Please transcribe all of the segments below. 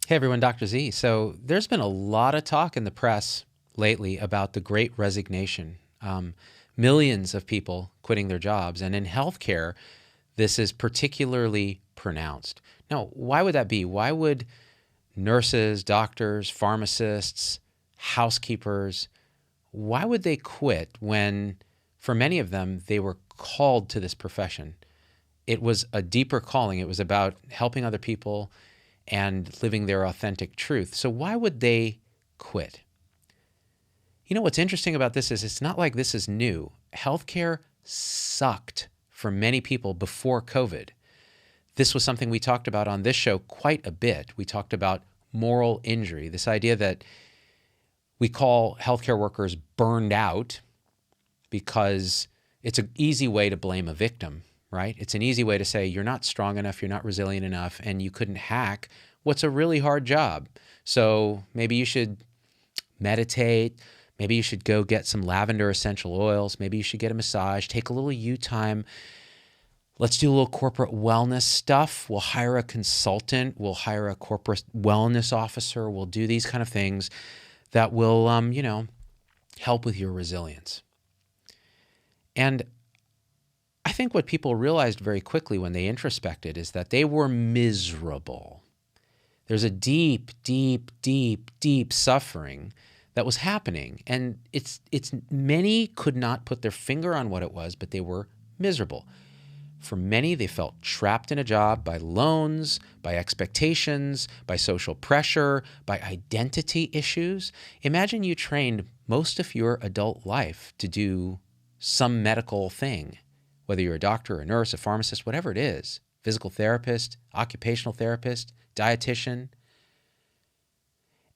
Hey everyone, Dr. Z. So there's been a lot of talk in the press lately about the Great Resignation. Millions of people quitting their jobs. And in healthcare, this is particularly pronounced. Now, why would that be? Why would nurses, doctors, pharmacists, housekeepers, why would they quit when, for many of them, they were called to this profession? It was a deeper calling. It was about helping other people and living their authentic truth. So why would they quit? You know, what's interesting about this is it's not like this is new. Healthcare sucked for many people before COVID. This was something we talked about on this show quite a bit. We talked about moral injury, this idea that we call healthcare workers burned out because it's an easy way to blame a victim, right? It's an easy way to say you're not strong enough, you're not resilient enough, and you couldn't hack what's a really hard job. So maybe you should meditate. Maybe you should go get some lavender essential oils. Maybe you should get a massage, take a little you time. Let's do a little corporate wellness stuff. We'll hire a consultant. We'll hire a corporate wellness officer. We'll do these kind of things that will, help with your resilience. And I think what people realized very quickly when they introspected is that they were miserable. There's a deep, deep, deep, deep suffering that was happening. And it's many could not put their finger on what it was, but they were miserable. For many, they felt trapped in a job by loans, by expectations, by social pressure, by identity issues. Imagine you trained most of your adult life to do some medical thing, whether you're a doctor, a nurse, a pharmacist, whatever it is, physical therapist, occupational therapist, dietitian,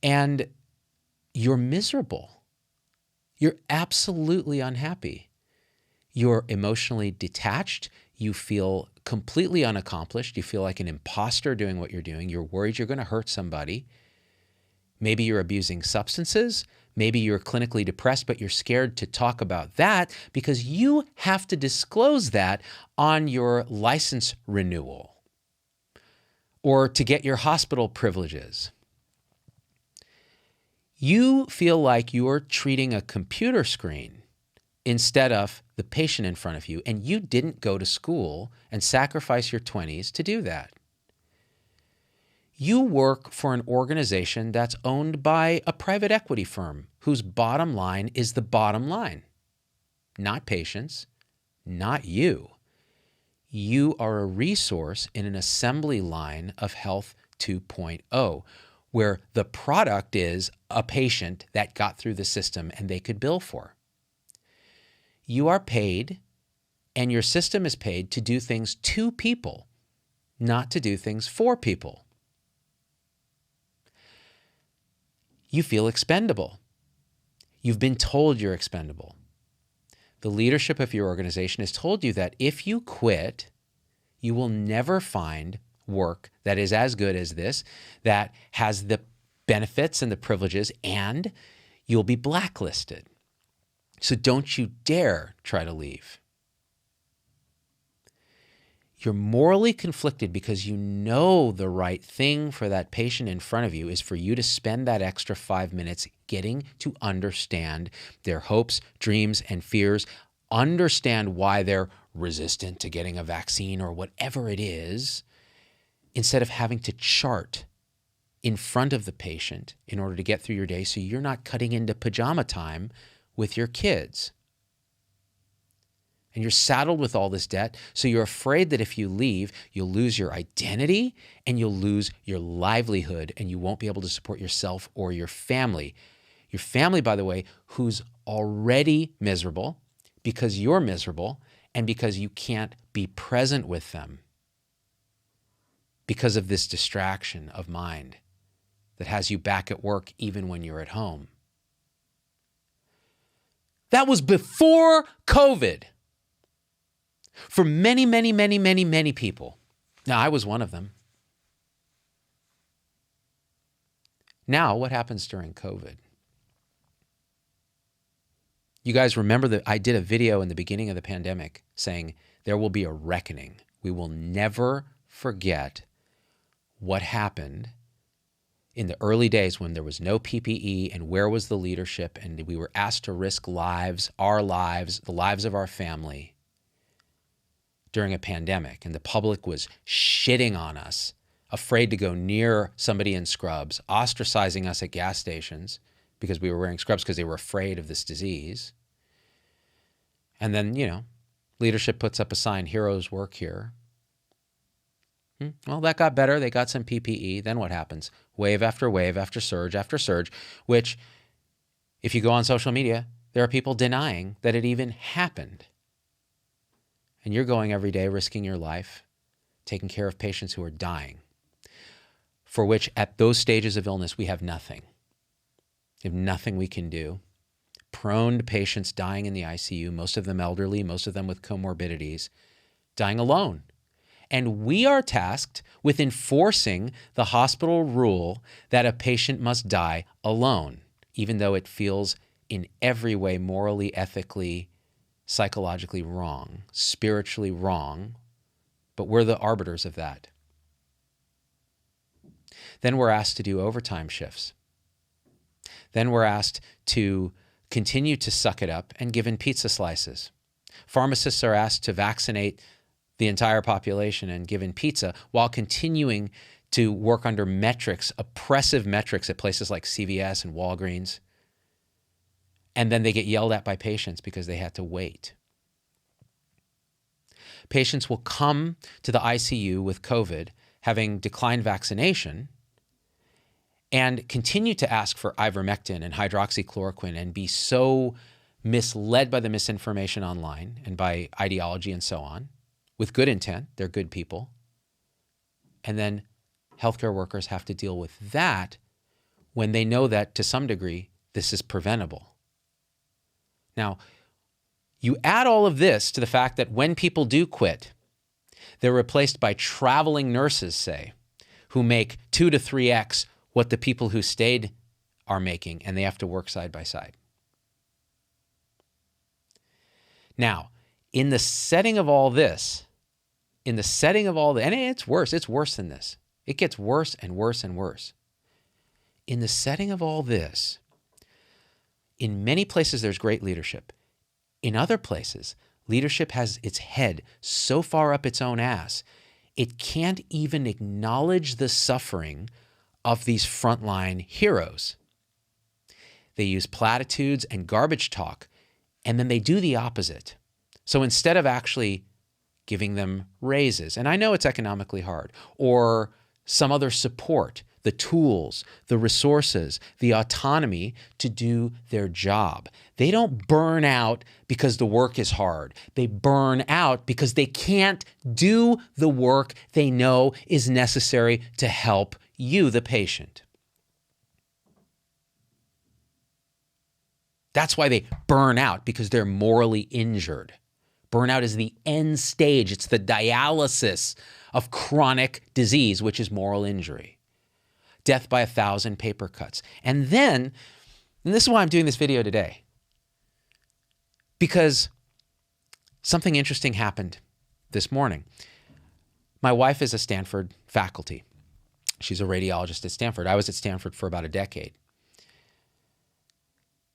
and you're miserable. You're absolutely unhappy. You're emotionally detached. You feel completely unaccomplished. You feel like an imposter doing what you're doing. You're worried you're going to hurt somebody. Maybe you're abusing substances. Maybe you're clinically depressed, but you're scared to talk about that because you have to disclose that on your license renewal or to get your hospital privileges. You feel like you're treating a computer screen instead of the patient in front of you, and you didn't go to school and sacrifice your 20s to do that. You work for an organization that's owned by a private equity firm whose bottom line is the bottom line, not patients, not you. You are a resource in an assembly line of Health 2.0, where the product is a patient that got through the system and they could bill for. You are paid, and your system is paid to do things to people, not to do things for people. You feel expendable. You've been told you're expendable. The leadership of your organization has told you that if you quit, you will never find work that is as good as this, that has the benefits and the privileges, and you'll be blacklisted. So don't you dare try to leave. You're morally conflicted because you know the right thing for that patient in front of you is for you to spend that extra 5 minutes getting to understand their hopes, dreams, and fears, understand why they're resistant to getting a vaccine or whatever it is, instead of having to chart in front of the patient in order to get through your day so you're not cutting into pajama time with your kids. And you're saddled with all this debt, so you're afraid that if you leave, you'll lose your identity and you'll lose your livelihood and you won't be able to support yourself or your family. Your family, by the way, who's already miserable because you're miserable and because you can't be present with them because of this distraction of mind that has you back at work even when you're at home. That was before COVID. For many, many, many, many, many people. Now, I was one of them. Now, what happens during COVID? You guys remember that I did a video in the beginning of the pandemic saying there will be a reckoning. We will never forget what happened in the early days when there was no PPE and where was the leadership, and we were asked to risk lives, the lives of our family during a pandemic, and the public was shitting on us, afraid to go near somebody in scrubs, ostracizing us at gas stations because we were wearing scrubs because they were afraid of this disease. And then, leadership puts up a sign, heroes work here. Well, that got better. They got some PPE. Then what happens? Wave after wave after surge, which if you go on social media, there are people denying that it even happened. And you're going every day risking your life, taking care of patients who are dying, for which at those stages of illness, we have nothing. We have nothing we can do. Prone to patients dying in the ICU, most of them elderly, most of them with comorbidities, dying alone. And we are tasked with enforcing the hospital rule that a patient must die alone, even though it feels in every way morally, ethically, psychologically wrong, spiritually wrong, but we're the arbiters of that. Then we're asked to do overtime shifts. Then we're asked to continue to suck it up and give in pizza slices. Pharmacists are asked to vaccinate the entire population and give in pizza while continuing to work under metrics, oppressive metrics at places like CVS and Walgreens. And then they get yelled at by patients because they had to wait. Patients will come to the ICU with COVID, having declined vaccination, and continue to ask for ivermectin and hydroxychloroquine and be so misled by the misinformation online and by ideology and so on, with good intent. They're good people. And then healthcare workers have to deal with that when they know that to some degree this is preventable. Now, you add all of this to the fact that when people do quit, they're replaced by traveling nurses, say, who make 2 to 3x what the people who stayed are making, and they have to work side by side. Now, in the setting of all this, and it's worse than this. It gets worse and worse and worse. In the setting of all this, in many places there's great leadership. In other places, leadership has its head so far up its own ass, it can't even acknowledge the suffering of these frontline heroes. They use platitudes and garbage talk, and then they do the opposite. So instead of actually giving them raises, and I know it's economically hard, or some other support, the tools, the resources, the autonomy to do their job. They don't burn out because the work is hard. They burn out because they can't do the work they know is necessary to help you, the patient. That's why they burn out, because they're morally injured. Burnout is the end stage. It's the dialysis of chronic disease, which is moral injury. Death by 1,000 paper cuts. And then, and this is why I'm doing this video today, because something interesting happened this morning. My wife is a Stanford faculty. She's a radiologist at Stanford. I was at Stanford for about a decade.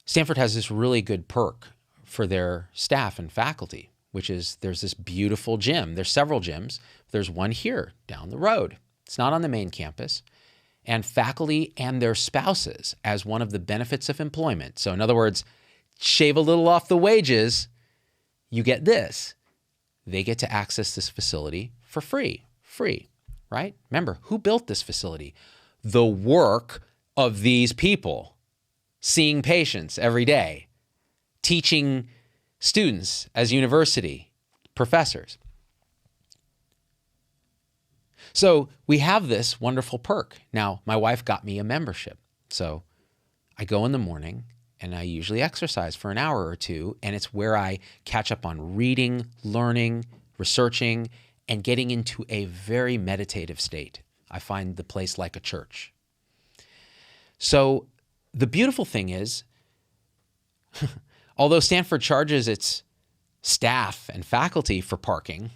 Stanford has this really good perk for their staff and faculty, which is there's this beautiful gym. There's several gyms. There's one here down the road. It's not on the main campus. And faculty and their spouses, as one of the benefits of employment. So in other words, shave a little off the wages, you get this. They get to access this facility for free, right? Remember, who built this facility? The work of these people, seeing patients every day, teaching students as university professors. So we have this wonderful perk. Now, my wife got me a membership. So I go in the morning and I usually exercise for an hour or two, and it's where I catch up on reading, learning, researching, and getting into a very meditative state. I find the place like a church. So the beautiful thing is, although Stanford charges its staff and faculty for parking,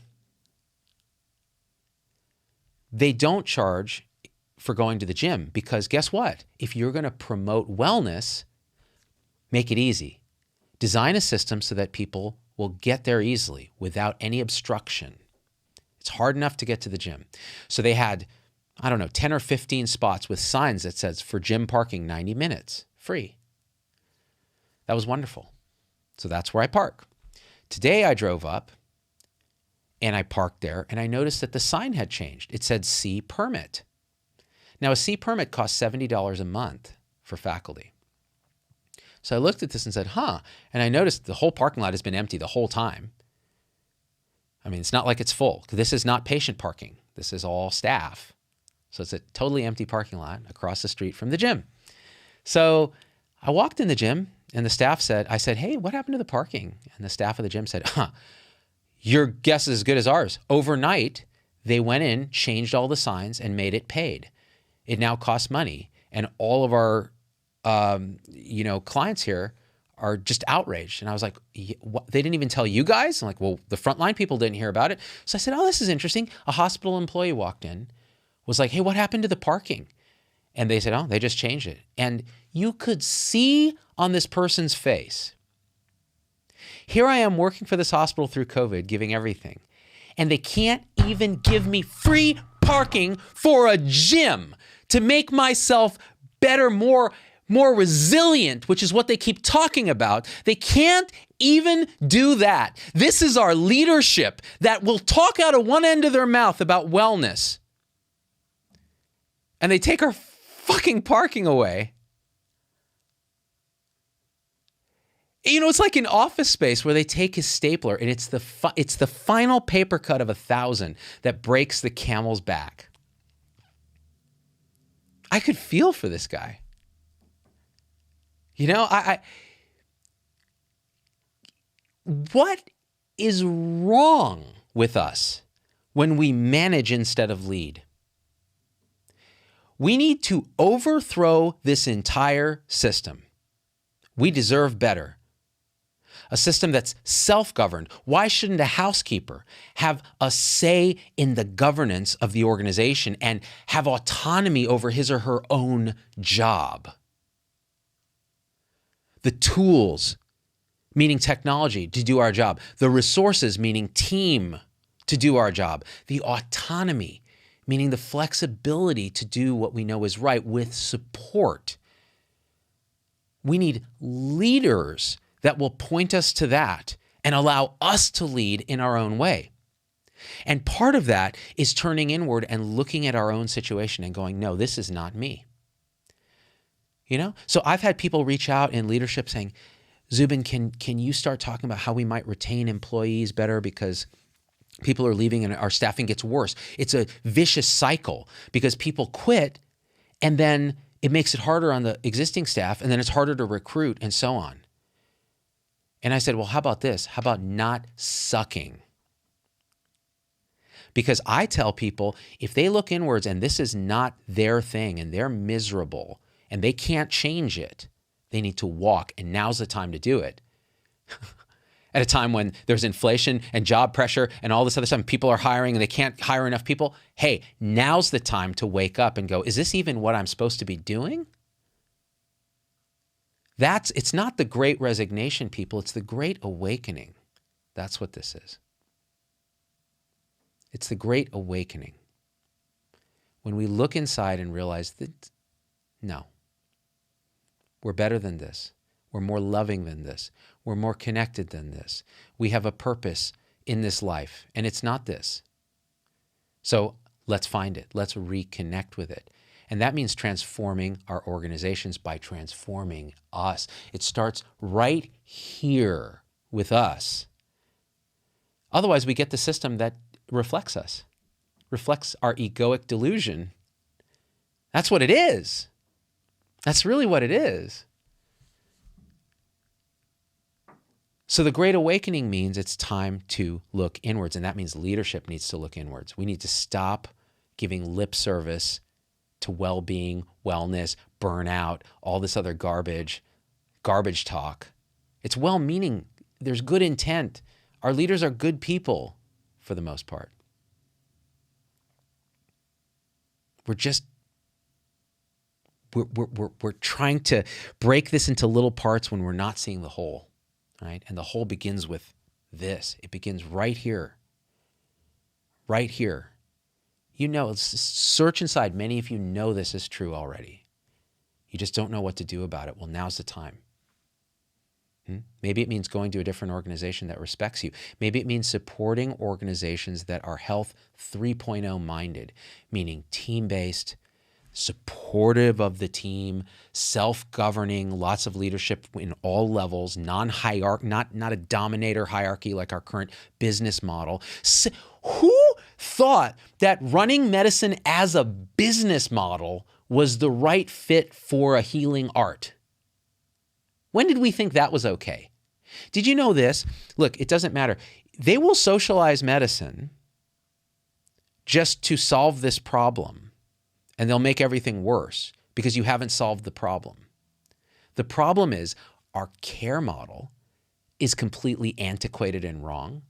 they don't charge for going to the gym, because guess what? If you're going to promote wellness, make it easy. Design a system so that people will get there easily without any obstruction. It's hard enough to get to the gym. So they had, 10 or 15 spots with signs that says for gym parking, 90 minutes, free. That was wonderful. So that's where I park. Today I drove up and I parked there and I noticed that the sign had changed. It said C permit. Now a C permit costs $70 a month for faculty. So I looked at this and said, and I noticed the whole parking lot has been empty the whole time. I mean, it's not like it's full. This is not patient parking. This is all staff. So it's a totally empty parking lot across the street from the gym. So I walked in the gym and the staff said, hey, what happened to the parking? And the staff of the gym said, your guess is as good as ours. Overnight, they went in, changed all the signs and made it paid. It now costs money. And all of our, clients here are just outraged. And I was like, what? They didn't even tell you guys? I'm like, well, the frontline people didn't hear about it. So I said, this is interesting. A hospital employee walked in, was like, hey, what happened to the parking? And they said, they just changed it. And you could see on this person's face, here I am working for this hospital through COVID, giving everything. And they can't even give me free parking for a gym to make myself better, more resilient, which is what they keep talking about. They can't even do that. This is our leadership that will talk out of one end of their mouth about wellness. And they take our fucking parking away. It's like an Office Space where they take his stapler and it's the final paper cut of 1,000 that breaks the camel's back. I could feel for this guy. What is wrong with us when we manage instead of lead? We need to overthrow this entire system. We deserve better. A system that's self-governed. Why shouldn't a housekeeper have a say in the governance of the organization and have autonomy over his or her own job? The tools, meaning technology, to do our job. The resources, meaning team, to do our job. The autonomy, meaning the flexibility to do what we know is right with support. We need leaders that will point us to that and allow us to lead in our own way. And part of that is turning inward and looking at our own situation and going, no, this is not me. So I've had people reach out in leadership saying, Zubin, can you start talking about how we might retain employees better because people are leaving and our staffing gets worse. It's a vicious cycle because people quit and then it makes it harder on the existing staff and then it's harder to recruit and so on. And I said, well, how about this? How about not sucking? Because I tell people if they look inwards and this is not their thing and they're miserable and they can't change it, they need to walk, and now's the time to do it. At a time when there's inflation and job pressure and all this other stuff, and people are hiring and they can't hire enough people. Hey, now's the time to wake up and go, is this even what I'm supposed to be doing? It's not the great resignation, people. It's the great awakening. That's what this is. It's the great awakening. When we look inside and realize that, no, we're better than this. We're more loving than this. We're more connected than this. We have a purpose in this life, and it's not this. So let's find it. Let's reconnect with it. And that means transforming our organizations by transforming us. It starts right here with us. Otherwise, we get the system that reflects us, reflects our egoic delusion. That's what it is. That's really what it is. So the Great Awakening means it's time to look inwards, and that means leadership needs to look inwards. We need to stop giving lip service to well-being, wellness, burnout, all this other garbage talk. It's well-meaning. There's good intent. Our leaders are good people for the most part. We're just we're trying to break this into little parts when we're not seeing the whole, right? And the whole begins with this. It begins right here, right here. You know, search inside. Many of you know this is true already. You just don't know what to do about it. Well, now's the time. Maybe it means going to a different organization that respects you. Maybe it means supporting organizations that are Health 3.0 minded, meaning team-based, supportive of the team, self-governing, lots of leadership in all levels, non-hierarchy, not a dominator hierarchy like our current business model. Who thought that running medicine as a business model was the right fit for a healing art? When did we think that was okay? Did you know this? Look, it doesn't matter. They will socialize medicine just to solve this problem, and they'll make everything worse because you haven't solved the problem. The problem is our care model is completely antiquated and wrong,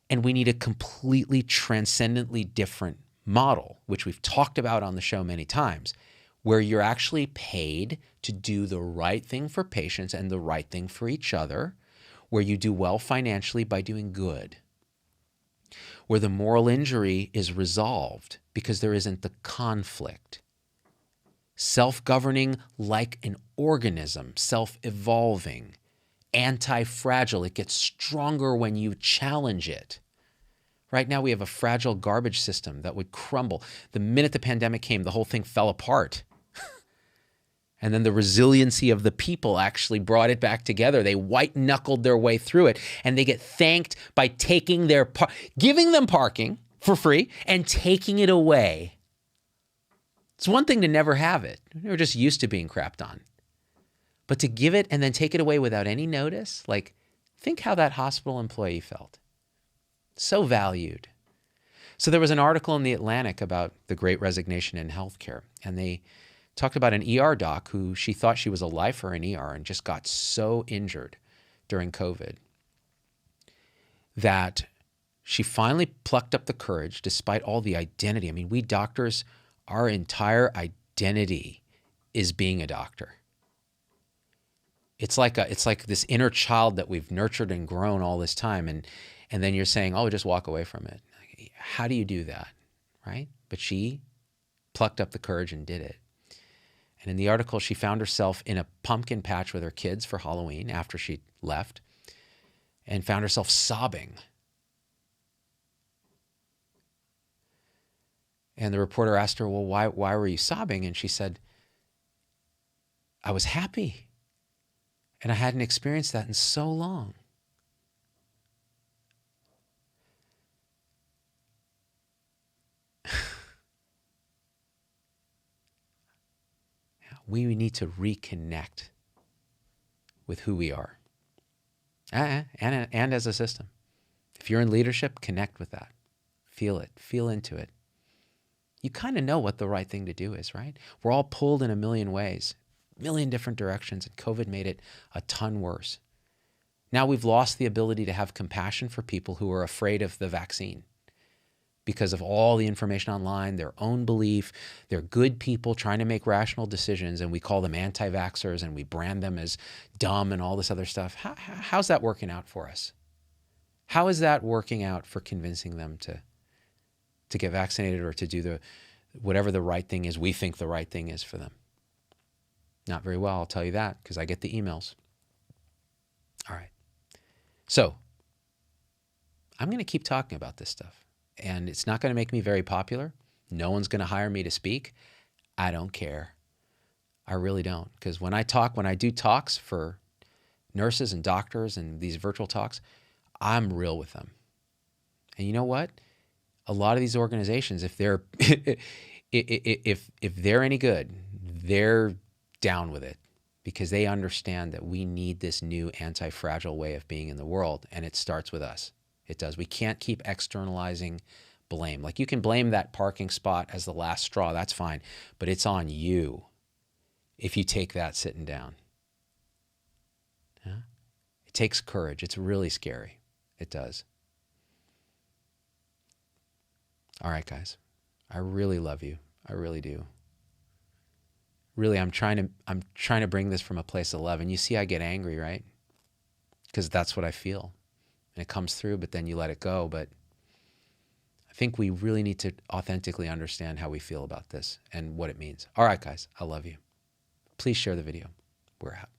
and we need a completely transcendently different model, which we've talked about on the show many times, where you're actually paid to do the right thing for patients and the right thing for each other, where you do well financially by doing good, where the moral injury is resolved because there isn't the conflict. Self-governing like an organism, self-evolving, anti-fragile. It gets stronger when you challenge it. Right now we have a fragile garbage system that would crumble. The minute the pandemic came, the whole thing fell apart. And then the resiliency of the people actually brought it back together. They white-knuckled their way through it, and they get thanked by taking their giving them parking for free and taking it away. It's one thing to never have it. We're just used to being crapped on. But to give it and then take it away without any notice, like, think how that hospital employee felt. So valued. So there was an article in The Atlantic about the Great Resignation in healthcare, and they talked about an ER doc who she thought she was a lifer in ER and just got so injured during COVID that she finally plucked up the courage despite all the identity. I mean, we doctors, our entire identity is being a doctor. It's like this inner child that we've nurtured and grown all this time, and then you're saying, oh, just walk away from it. How do you do that, right? But she plucked up the courage and did it. And in the article, she found herself in a pumpkin patch with her kids for Halloween after she left and found herself sobbing. And the reporter asked her, well, why were you sobbing? And she said, I was happy. And I hadn't experienced that in so long. We need to reconnect with who we are and as a system. If you're in leadership, connect with that. Feel it. Feel into it. You kind of know what the right thing to do is, right? We're all pulled in a million ways, a million different directions, and COVID made it a ton worse. Now we've lost the ability to have compassion for people who are afraid of the vaccine because of all the information online, their own belief. They're good people trying to make rational decisions, and we call them anti-vaxxers and we brand them as dumb and all this other stuff. How's that working out for us? How is that working out for convincing them to get vaccinated or to do whatever the right thing is we think the right thing is for them? Not very well, I'll tell you that, because I get the emails. All right. So I'm going to keep talking about this stuff. And it's not going to make me very popular. No one's going to hire me to speak. I don't care. I really don't. Because when I do talks for nurses and doctors and these virtual talks, I'm real with them. And you know what? A lot of these organizations, if they're if they're any good, they're down with it because they understand that we need this new anti-fragile way of being in the world, and it starts with us. It does. We can't keep externalizing blame. Like, you can blame that parking spot as the last straw. That's fine. But it's on you if you take that sitting down. Yeah? It takes courage. It's really scary. It does. All right, guys. I really love you. I really do. really, I'm trying to bring this from a place of love. And you see, I get angry, right? Because that's what I feel, and it comes through. But then you let it go. But I think we really need to authentically understand how we feel about this and what it means. All right, guys, I love you. Please share the video. We're out.